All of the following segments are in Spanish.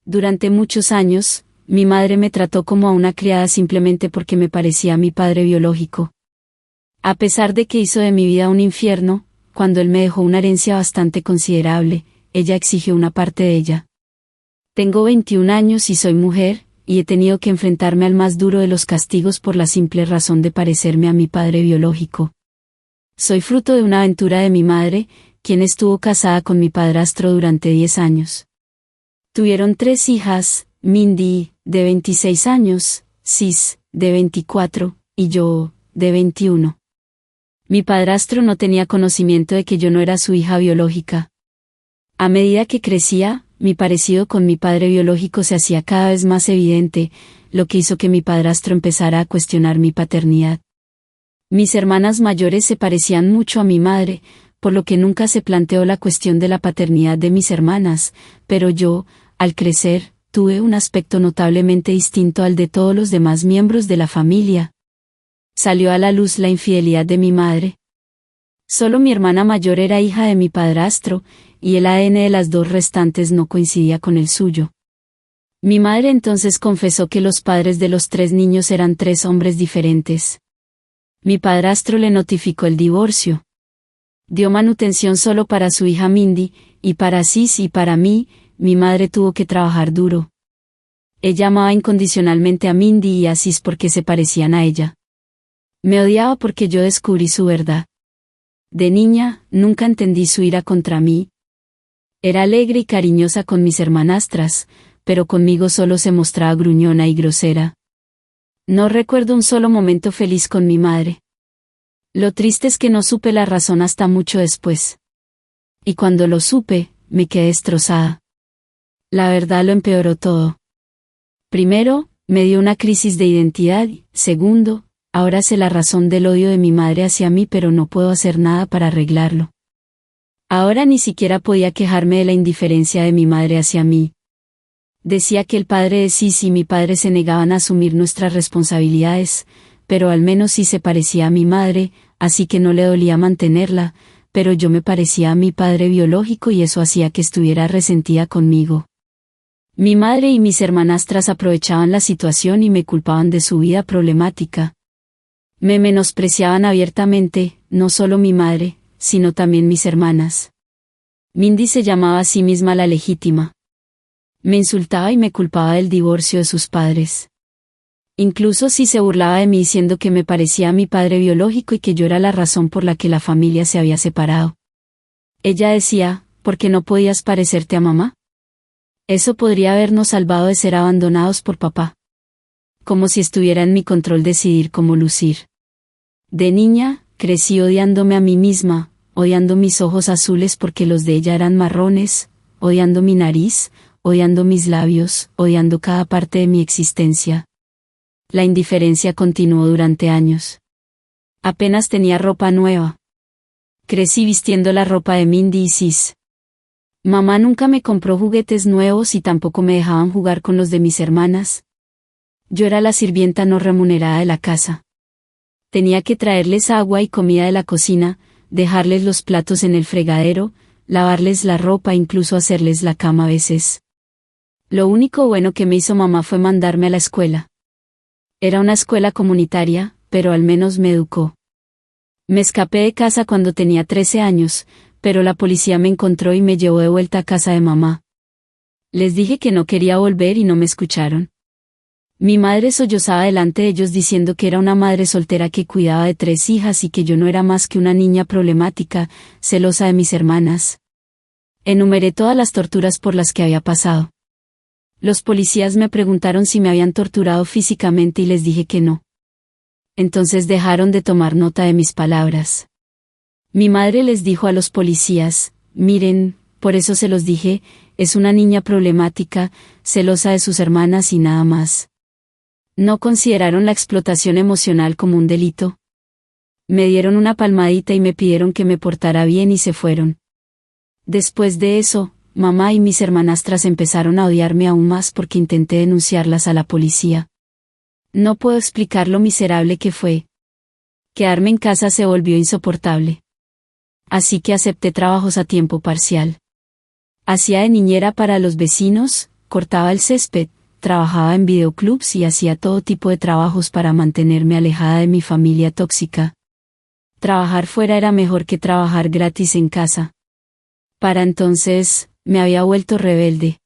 Durante muchos años, mi madre me trató como a una criada simplemente porque me parecía mi padre biológico. A pesar de que hizo de mi vida un infierno, cuando él me dejó una herencia bastante considerable, ella exigió una parte de ella. Tengo 21 años y soy mujer, y he tenido que enfrentarme al más duro de los castigos por la simple razón de parecerme a mi padre biológico. Soy fruto de una aventura de mi madre, quien estuvo casada con mi padrastro durante 10 años. Tuvieron 3 hijas, Mindy, de 26 años, Sis, de 24, y yo, de 21. Mi padrastro no tenía conocimiento de que yo no era su hija biológica. A medida que crecía, mi parecido con mi padre biológico se hacía cada vez más evidente, lo que hizo que mi padrastro empezara a cuestionar mi paternidad. Mis hermanas mayores se parecían mucho a mi madre, por lo que nunca se planteó la cuestión de la paternidad de mis hermanas, pero yo, al crecer, tuve un aspecto notablemente distinto al de todos los demás miembros de la familia. Salió a la luz la infidelidad de mi madre. Solo mi hermana mayor era hija de mi padrastro, y el ADN de las 2 restantes no coincidía con el suyo. Mi madre entonces confesó que los padres de los 3 niños eran 3 hombres diferentes. Mi padrastro le notificó el divorcio. Dio manutención solo para su hija Mindy, y para Sis y para mí, mi madre tuvo que trabajar duro. Ella amaba incondicionalmente a Mindy y a Sis porque se parecían a ella. Me odiaba porque yo descubrí su verdad. De niña, nunca entendí su ira contra mí. Era alegre y cariñosa con mis hermanastras, pero conmigo solo se mostraba gruñona y grosera. No recuerdo un solo momento feliz con mi madre. Lo triste es que no supe la razón hasta mucho después. Y cuando lo supe, me quedé destrozada. La verdad lo empeoró todo. Primero, me dio una crisis de identidad, y, segundo, ahora sé la razón del odio de mi madre hacia mí, pero no puedo hacer nada para arreglarlo. Ahora ni siquiera podía quejarme de la indiferencia de mi madre hacia mí. Decía que el padre de Sis y mi padre se negaban a asumir nuestras responsabilidades, pero al menos sí se parecía a mi madre, así que no le dolía mantenerla, pero yo me parecía a mi padre biológico y eso hacía que estuviera resentida conmigo. Mi madre y mis hermanastras aprovechaban la situación y me culpaban de su vida problemática. Me menospreciaban abiertamente, no solo mi madre, sino también mis hermanas. Mindy se llamaba a sí misma la legítima. Me insultaba y me culpaba del divorcio de sus padres. Incluso si se burlaba de mí diciendo que me parecía a mi padre biológico y que yo era la razón por la que la familia se había separado. Ella decía, ¿por qué no podías parecerte a mamá? Eso podría habernos salvado de ser abandonados por papá. Como si estuviera en mi control decidir cómo lucir. De niña, crecí odiándome a mí misma, odiando mis ojos azules porque los de ella eran marrones, odiando mi nariz, odiando mis labios, odiando cada parte de mi existencia. La indiferencia continuó durante años. Apenas tenía ropa nueva. Crecí vistiendo la ropa de Mindy y Sis. Mamá nunca me compró juguetes nuevos y tampoco me dejaban jugar con los de mis hermanas. Yo era la sirvienta no remunerada de la casa. Tenía que traerles agua y comida de la cocina, dejarles los platos en el fregadero, lavarles la ropa e incluso hacerles la cama a veces. Lo único bueno que me hizo mamá fue mandarme a la escuela. Era una escuela comunitaria, pero al menos me educó. Me escapé de casa cuando tenía 13 años, pero la policía me encontró y me llevó de vuelta a casa de mamá. Les dije que no quería volver y no me escucharon. Mi madre sollozaba delante de ellos diciendo que era una madre soltera que cuidaba de 3 hijas y que yo no era más que una niña problemática, celosa de mis hermanas. Enumeré todas las torturas por las que había pasado. Los policías me preguntaron si me habían torturado físicamente y les dije que no. Entonces dejaron de tomar nota de mis palabras. Mi madre les dijo a los policías, miren, por eso se los dije, es una niña problemática, celosa de sus hermanas y nada más. ¿No consideraron la explotación emocional como un delito? Me dieron una palmadita y me pidieron que me portara bien y se fueron. Después de eso, mamá y mis hermanastras empezaron a odiarme aún más porque intenté denunciarlas a la policía. No puedo explicar lo miserable que fue. Quedarme en casa se volvió insoportable. Así que acepté trabajos a tiempo parcial. Hacía de niñera para los vecinos, cortaba el césped, trabajaba en videoclubs y hacía todo tipo de trabajos para mantenerme alejada de mi familia tóxica. Trabajar fuera era mejor que trabajar gratis en casa. Para entonces, me había vuelto rebelde.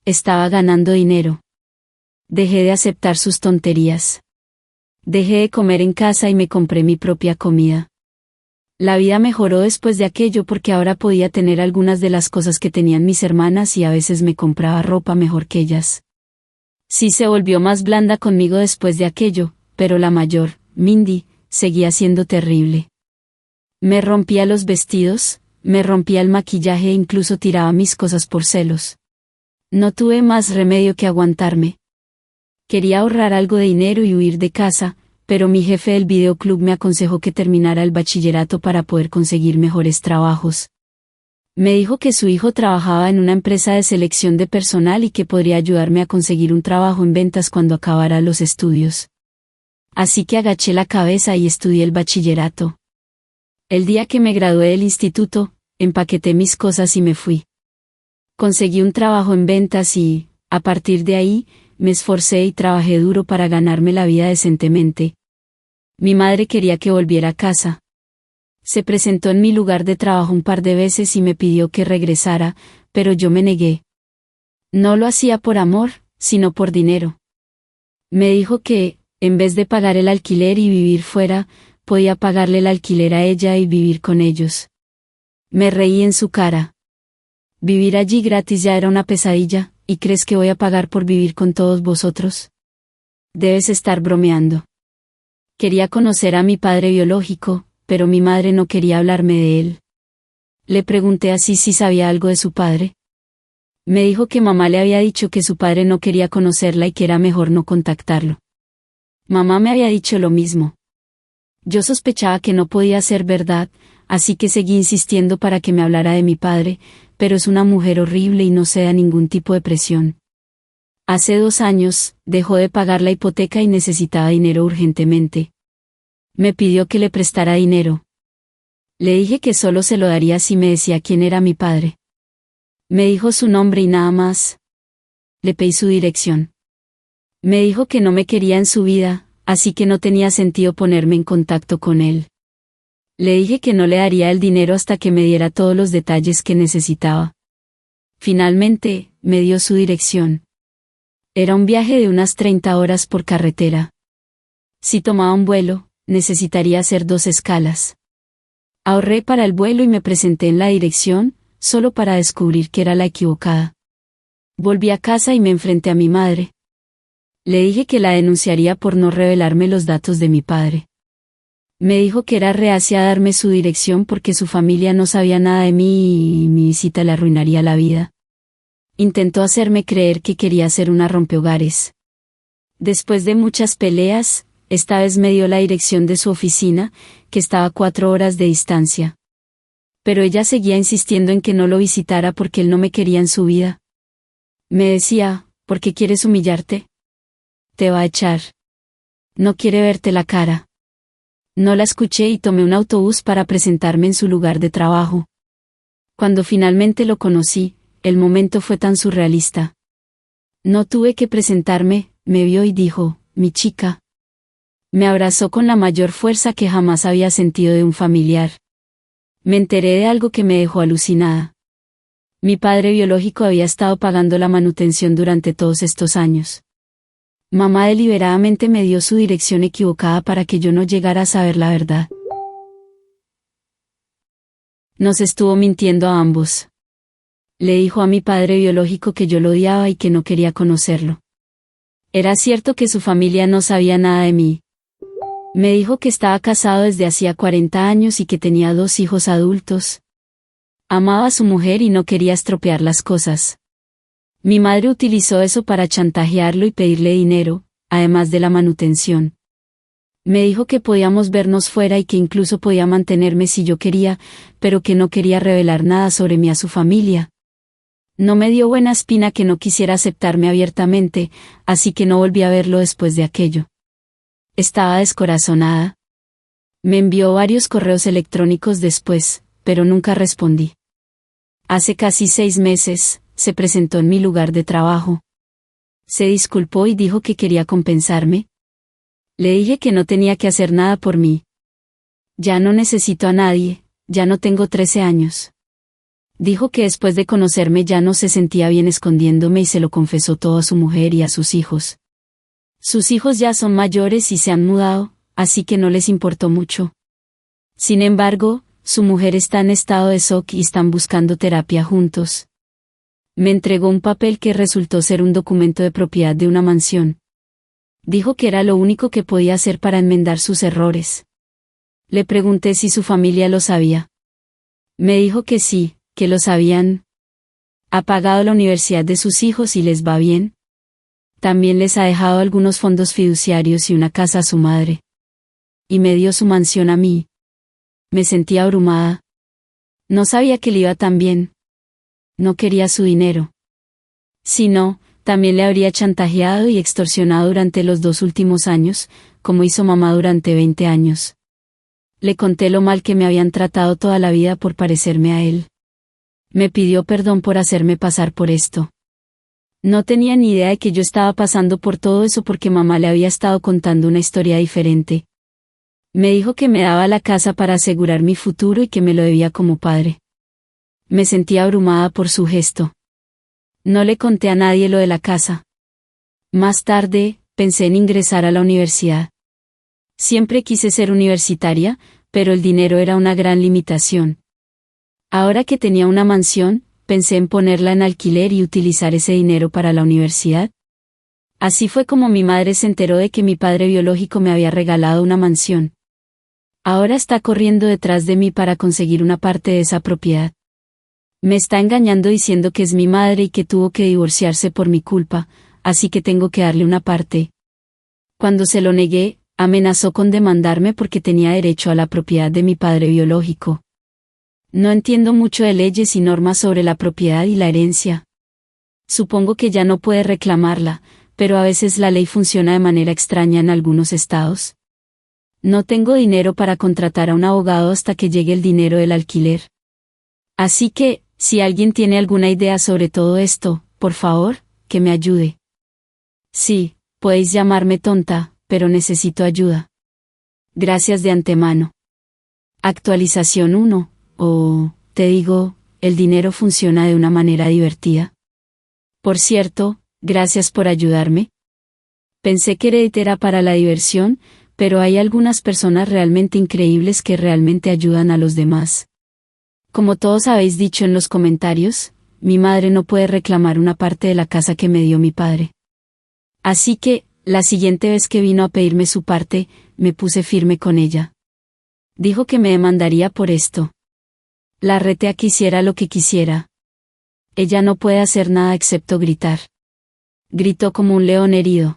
Estaba ganando dinero. Dejé de aceptar sus tonterías. Dejé de comer en casa y me compré mi propia comida. La vida mejoró después de aquello porque ahora podía tener algunas de las cosas que tenían mis hermanas y a veces me compraba ropa mejor que ellas. Sí se volvió más blanda conmigo después de aquello, pero la mayor, Mindy, seguía siendo terrible. Me rompía los vestidos, me rompía el maquillaje e incluso tiraba mis cosas por celos. No tuve más remedio que aguantarme. Quería ahorrar algo de dinero y huir de casa, pero mi jefe del videoclub me aconsejó que terminara el bachillerato para poder conseguir mejores trabajos. Me dijo que su hijo trabajaba en una empresa de selección de personal y que podría ayudarme a conseguir un trabajo en ventas cuando acabara los estudios. Así que agaché la cabeza y estudié el bachillerato. El día que me gradué del instituto, empaqueté mis cosas y me fui. Conseguí un trabajo en ventas y, a partir de ahí, me esforcé y trabajé duro para ganarme la vida decentemente. Mi madre quería que volviera a casa. Se presentó en mi lugar de trabajo un par de veces y me pidió que regresara, pero yo me negué. No lo hacía por amor, sino por dinero. Me dijo que, en vez de pagar el alquiler y vivir fuera, podía pagarle el alquiler a ella y vivir con ellos. Me reí en su cara. Vivir allí gratis ya era una pesadilla, ¿y crees que voy a pagar por vivir con todos vosotros? Debes estar bromeando. Quería conocer a mi padre biológico, pero mi madre no quería hablarme de él. Le pregunté así si sabía algo de su padre. Me dijo que mamá le había dicho que su padre no quería conocerla y que era mejor no contactarlo. Mamá me había dicho lo mismo. Yo sospechaba que no podía ser verdad, así que seguí insistiendo para que me hablara de mi padre, pero es una mujer horrible y no se da ningún tipo de presión. Hace 2 años, dejó de pagar la hipoteca y necesitaba dinero urgentemente. Me pidió que le prestara dinero. Le dije que solo se lo daría si me decía quién era mi padre. Me dijo su nombre y nada más. Le pedí su dirección. Me dijo que no me quería en su vida, así que no tenía sentido ponerme en contacto con él. Le dije que no le daría el dinero hasta que me diera todos los detalles que necesitaba. Finalmente, me dio su dirección. Era un viaje de unas 30 horas por carretera. Si tomaba un vuelo, necesitaría hacer 2 escalas. Ahorré para el vuelo y me presenté en la dirección, solo para descubrir que era la equivocada. Volví a casa y me enfrenté a mi madre. Le dije que la denunciaría por no revelarme los datos de mi padre. Me dijo que era reacia a darme su dirección porque su familia no sabía nada de mí y mi visita le arruinaría la vida. Intentó hacerme creer que quería ser una rompehogares. Después de muchas peleas, esta vez me dio la dirección de su oficina, que estaba a 4 horas de distancia. Pero ella seguía insistiendo en que no lo visitara porque él no me quería en su vida. Me decía, ¿por qué quieres humillarte? Te va a echar. No quiere verte la cara. No la escuché y tomé un autobús para presentarme en su lugar de trabajo. Cuando finalmente lo conocí, el momento fue tan surrealista. No tuve que presentarme, me vio y dijo, mi chica. Me abrazó con la mayor fuerza que jamás había sentido de un familiar. Me enteré de algo que me dejó alucinada. Mi padre biológico había estado pagando la manutención durante todos estos años. Mamá deliberadamente me dio su dirección equivocada para que yo no llegara a saber la verdad. Nos estuvo mintiendo a ambos. Le dijo a mi padre biológico que yo lo odiaba y que no quería conocerlo. Era cierto que su familia no sabía nada de mí. Me dijo que estaba casado desde hacía 40 años y que tenía 2 hijos adultos. Amaba a su mujer y no quería estropear las cosas. Mi madre utilizó eso para chantajearlo y pedirle dinero, además de la manutención. Me dijo que podíamos vernos fuera y que incluso podía mantenerme si yo quería, pero que no quería revelar nada sobre mí a su familia. No me dio buena espina que no quisiera aceptarme abiertamente, así que no volví a verlo después de aquello. Estaba descorazonada. Me envió varios correos electrónicos después, pero nunca respondí. Hace casi 6 meses, se presentó en mi lugar de trabajo. Se disculpó y dijo que quería compensarme. Le dije que no tenía que hacer nada por mí. Ya no necesito a nadie, ya no tengo 13 años. Dijo que después de conocerme ya no se sentía bien escondiéndome y se lo confesó todo a su mujer y a sus hijos. Sus hijos ya son mayores y se han mudado, así que no les importó mucho. Sin embargo, su mujer está en estado de shock y están buscando terapia juntos. Me entregó un papel que resultó ser un documento de propiedad de una mansión. Dijo que era lo único que podía hacer para enmendar sus errores. Le pregunté si su familia lo sabía. Me dijo que sí, que lo sabían. Ha pagado la universidad de sus hijos y les va bien. También les ha dejado algunos fondos fiduciarios y una casa a su madre. Y me dio su mansión a mí. Me sentía abrumada. No sabía que le iba tan bien. No quería su dinero. Si no, también le habría chantajeado y extorsionado durante los 2 últimos años, como hizo mamá durante 20 años. Le conté lo mal que me habían tratado toda la vida por parecerme a él. Me pidió perdón por hacerme pasar por esto. No tenía ni idea de que yo estaba pasando por todo eso porque mamá le había estado contando una historia diferente. Me dijo que me daba la casa para asegurar mi futuro y que me lo debía como padre. Me sentía abrumada por su gesto. No le conté a nadie lo de la casa. Más tarde, pensé en ingresar a la universidad. Siempre quise ser universitaria, pero el dinero era una gran limitación. Ahora que tenía una mansión, pensé en ponerla en alquiler y utilizar ese dinero para la universidad. Así fue como mi madre se enteró de que mi padre biológico me había regalado una mansión. Ahora está corriendo detrás de mí para conseguir una parte de esa propiedad. Me está engañando diciendo que es mi madre y que tuvo que divorciarse por mi culpa, así que tengo que darle una parte. Cuando se lo negué, amenazó con demandarme porque tenía derecho a la propiedad de mi padre biológico. No entiendo mucho de leyes y normas sobre la propiedad y la herencia. Supongo que ya no puede reclamarla, pero a veces la ley funciona de manera extraña en algunos estados. No tengo dinero para contratar a un abogado hasta que llegue el dinero del alquiler. Así que, si alguien tiene alguna idea sobre todo esto, por favor, que me ayude. Sí, podéis llamarme tonta, pero necesito ayuda. Gracias de antemano. Actualización 1. Te digo, el dinero funciona de una manera divertida. Por cierto, gracias por ayudarme. Pensé que Reddit era para la diversión, pero hay algunas personas realmente increíbles que realmente ayudan a los demás. Como todos habéis dicho en los comentarios, mi madre no puede reclamar una parte de la casa que me dio mi padre. Así que, la siguiente vez que vino a pedirme su parte, me puse firme con ella. Dijo que me demandaría por esto. La reté a que hiciera lo que quisiera. Ella no puede hacer nada excepto gritar. Gritó como un león herido.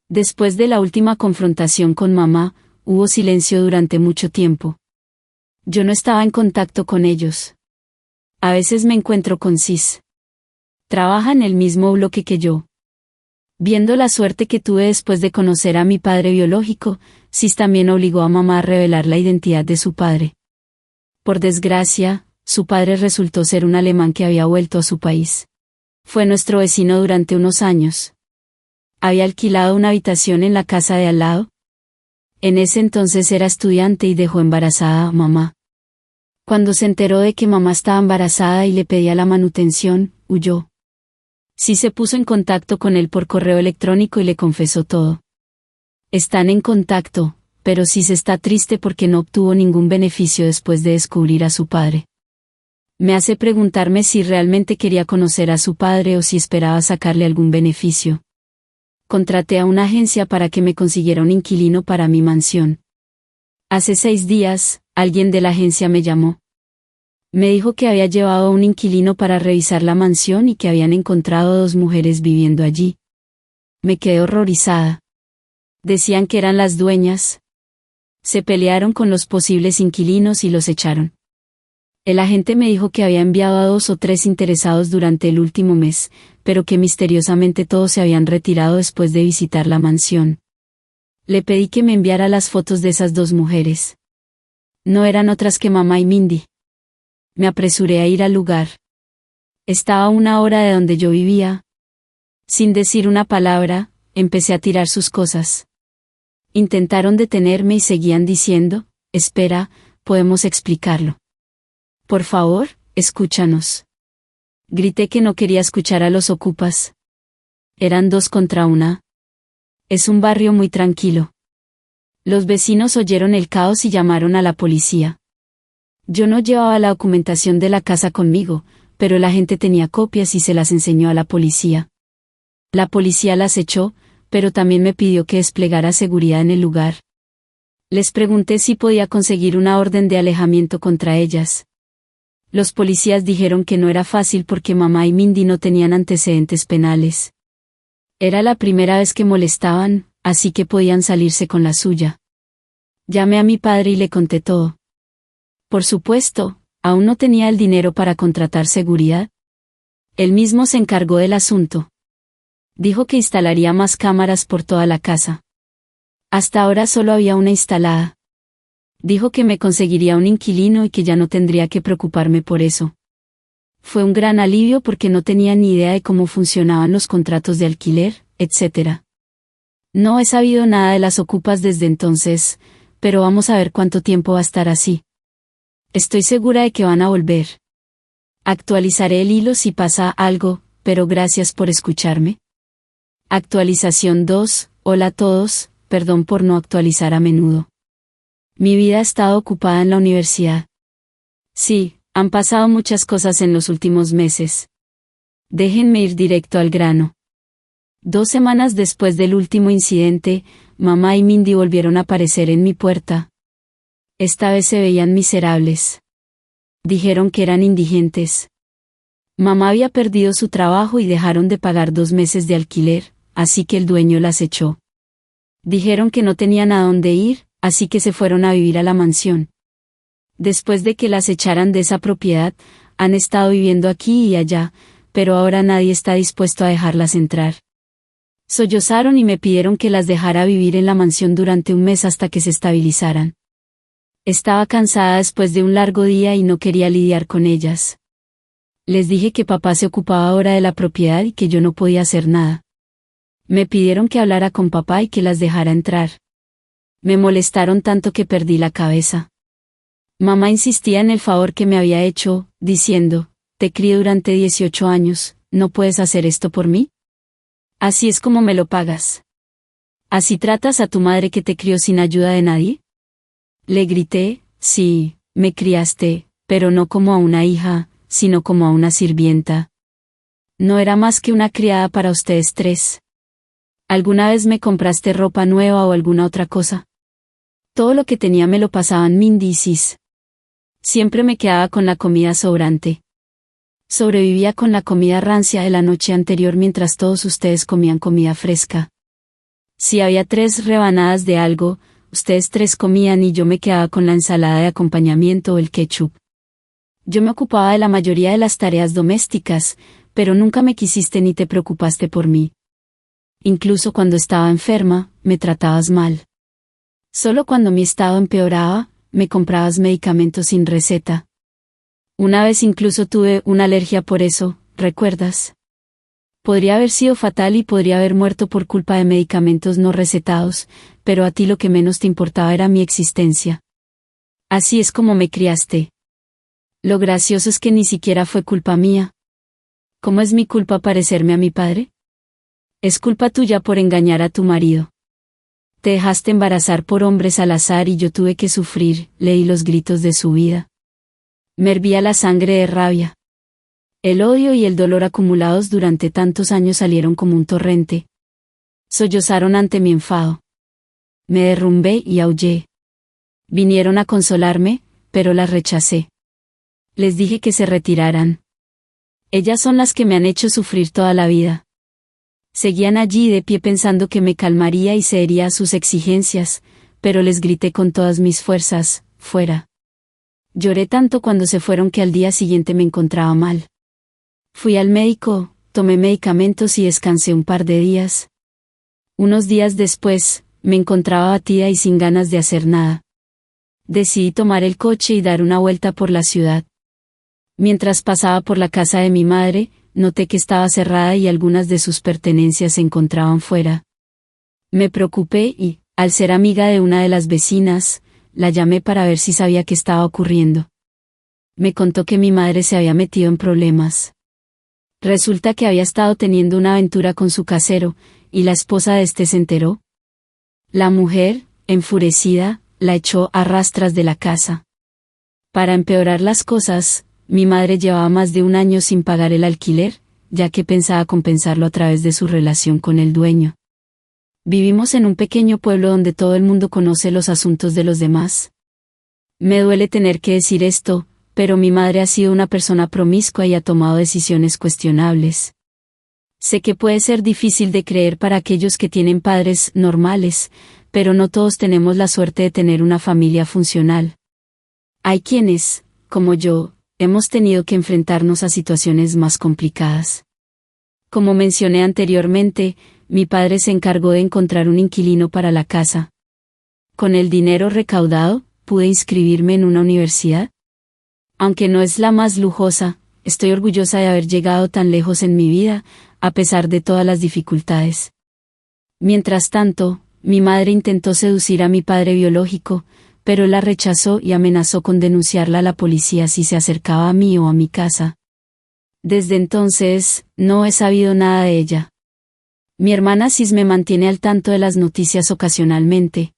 Después de la última confrontación con mamá, hubo silencio durante mucho tiempo. Yo no estaba en contacto con ellos. A veces me encuentro con Cis. Trabaja en el mismo bloque que yo. Viendo la suerte que tuve después de conocer a mi padre biológico, Cis también obligó a mamá a revelar la identidad de su padre. Por desgracia, su padre resultó ser un alemán que había vuelto a su país. Fue nuestro vecino durante unos años. Había alquilado una habitación en la casa de al lado. En ese entonces era estudiante y dejó embarazada a mamá. Cuando se enteró de que mamá estaba embarazada y le pedía la manutención, huyó. Sí se puso en contacto con él por correo electrónico y le confesó todo. Están en contacto, pero sí se está triste porque no obtuvo ningún beneficio después de descubrir a su padre. Me hace preguntarme si realmente quería conocer a su padre o si esperaba sacarle algún beneficio. Contraté a una agencia para que me consiguiera un inquilino para mi mansión. Hace 6 días, alguien de la agencia me llamó. Me dijo que había llevado a un inquilino para revisar la mansión y que habían encontrado 2 mujeres viviendo allí. Me quedé horrorizada. Decían que eran las dueñas. Se pelearon con los posibles inquilinos y los echaron. El agente me dijo que había enviado a 2 o 3 interesados durante el último mes, pero que misteriosamente todos se habían retirado después de visitar la mansión. Le pedí que me enviara las fotos de esas 2 mujeres. No eran otras que mamá y Mindy. Me apresuré a ir al lugar. Estaba a 1 hora de donde yo vivía. Sin decir una palabra, empecé a tirar sus cosas. Intentaron detenerme y seguían diciendo, espera, podemos explicarlo. Por favor, escúchanos. Grité que no quería escuchar a los ocupas. Eran 2 contra 1. Es un barrio muy tranquilo. Los vecinos oyeron el caos y llamaron a la policía. Yo no llevaba la documentación de la casa conmigo, pero la gente tenía copias y se las enseñó a la policía. La policía las echó, pero también me pidió que desplegara seguridad en el lugar. Les pregunté si podía conseguir una orden de alejamiento contra ellas. Los policías dijeron que no era fácil porque mamá y Mindy no tenían antecedentes penales. Era la primera vez que molestaban, así que podían salirse con la suya. Llamé a mi padre y le conté todo. Por supuesto, aún no tenía el dinero para contratar seguridad. Él mismo se encargó del asunto. Dijo que instalaría más cámaras por toda la casa. Hasta ahora solo había una instalada. Dijo que me conseguiría un inquilino y que ya no tendría que preocuparme por eso. Fue un gran alivio porque no tenía ni idea de cómo funcionaban los contratos de alquiler, etc. No he sabido nada de las ocupas desde entonces, pero vamos a ver cuánto tiempo va a estar así. Estoy segura de que van a volver. Actualizaré el hilo si pasa algo, pero gracias por escucharme. Actualización 2, hola a todos, perdón por no actualizar a menudo. Mi vida ha estado ocupada en la universidad. Sí, han pasado muchas cosas en los últimos meses. Déjenme ir directo al grano. 2 semanas después del último incidente, mamá y Mindy volvieron a aparecer en mi puerta. Esta vez se veían miserables. Dijeron que eran indigentes. Mamá había perdido su trabajo y dejaron de pagar 2 meses de alquiler, así que el dueño las echó. Dijeron que no tenían a dónde ir, así que se fueron a vivir a la mansión. Después de que las echaran de esa propiedad, han estado viviendo aquí y allá, pero ahora nadie está dispuesto a dejarlas entrar. Sollozaron y me pidieron que las dejara vivir en la mansión durante 1 mes hasta que se estabilizaran. Estaba cansada después de un largo día y no quería lidiar con ellas. Les dije que papá se ocupaba ahora de la propiedad y que yo no podía hacer nada. Me pidieron que hablara con papá y que las dejara entrar. Me molestaron tanto que perdí la cabeza. Mamá insistía en el favor que me había hecho, diciendo, te crié durante 18 años, ¿no puedes hacer esto por mí? Así es como me lo pagas. ¿Así tratas a tu madre que te crió sin ayuda de nadie? Le grité, sí, me criaste, pero no como a una hija, sino como a una sirvienta. No era más que una criada para ustedes 3. ¿Alguna vez me compraste ropa nueva o alguna otra cosa? Todo lo que tenía me lo pasaban Mindy y Sis. Siempre me quedaba con la comida sobrante. Sobrevivía con la comida rancia de la noche anterior mientras todos ustedes comían comida fresca. Si había 3 rebanadas de algo, ustedes 3 comían y yo me quedaba con la ensalada de acompañamiento o el ketchup. Yo me ocupaba de la mayoría de las tareas domésticas, pero nunca me quisiste ni te preocupaste por mí. Incluso cuando estaba enferma, me tratabas mal. Solo cuando mi estado empeoraba, me comprabas medicamentos sin receta. Una vez incluso tuve una alergia por eso, ¿recuerdas? Podría haber sido fatal y podría haber muerto por culpa de medicamentos no recetados, pero a ti lo que menos te importaba era mi existencia. Así es como me criaste. Lo gracioso es que ni siquiera fue culpa mía. ¿Cómo es mi culpa parecerme a mi padre? Es culpa tuya por engañar a tu marido. Te dejaste embarazar por hombres al azar y yo tuve que sufrir, leí los gritos de su vida. Me hervía la sangre de rabia. El odio y el dolor acumulados durante tantos años salieron como un torrente. Sollozaron ante mi enfado. Me derrumbé y aullé. Vinieron a consolarme, pero las rechacé. Les dije que se retiraran. Ellas son las que me han hecho sufrir toda la vida. Seguían allí de pie pensando que me calmaría y cedería a sus exigencias, pero les grité con todas mis fuerzas, fuera. Lloré tanto cuando se fueron que al día siguiente me encontraba mal. Fui al médico, tomé medicamentos y descansé un par de días. Unos días después, me encontraba abatida y sin ganas de hacer nada. Decidí tomar el coche y dar una vuelta por la ciudad. Mientras pasaba por la casa de mi madre, noté que estaba cerrada y algunas de sus pertenencias se encontraban fuera. Me preocupé y, al ser amiga de una de las vecinas, la llamé para ver si sabía qué estaba ocurriendo. Me contó que mi madre se había metido en problemas. Resulta que había estado teniendo una aventura con su casero, y la esposa de este se enteró. La mujer, enfurecida, la echó a rastras de la casa. Para empeorar las cosas, mi madre llevaba más de un año sin pagar el alquiler, ya que pensaba compensarlo a través de su relación con el dueño. Vivimos en un pequeño pueblo donde todo el mundo conoce los asuntos de los demás. Me duele tener que decir esto, pero mi madre ha sido una persona promiscua y ha tomado decisiones cuestionables. Sé que puede ser difícil de creer para aquellos que tienen padres normales, pero no todos tenemos la suerte de tener una familia funcional. Hay quienes, como yo, hemos tenido que enfrentarnos a situaciones más complicadas. Como mencioné anteriormente, mi padre se encargó de encontrar un inquilino para la casa. Con el dinero recaudado, pude inscribirme en una universidad. Aunque no es la más lujosa, estoy orgullosa de haber llegado tan lejos en mi vida, a pesar de todas las dificultades. Mientras tanto, mi madre intentó seducir a mi padre biológico, pero la rechazó y amenazó con denunciarla a la policía si se acercaba a mí o a mi casa. Desde entonces, no he sabido nada de ella. Mi hermana Cis me mantiene al tanto de las noticias ocasionalmente.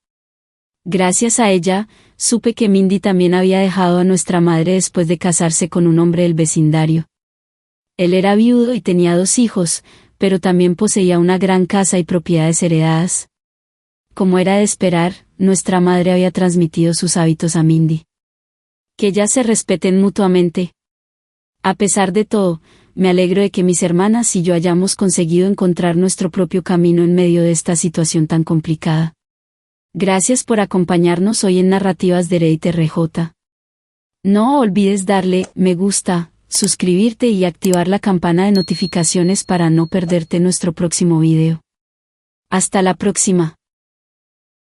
Gracias a ella, supe que Mindy también había dejado a nuestra madre después de casarse con un hombre del vecindario. Él era viudo y tenía 2 hijos, pero también poseía una gran casa y propiedades heredadas. Como era de esperar, nuestra madre había transmitido sus hábitos a Mindy. Que ellas se respeten mutuamente. A pesar de todo, me alegro de que mis hermanas y yo hayamos conseguido encontrar nuestro propio camino en medio de esta situación tan complicada. Gracias por acompañarnos hoy en Narrativas de Reddit RJ. No olvides darle me gusta, suscribirte y activar la campana de notificaciones para no perderte nuestro próximo video. Hasta la próxima.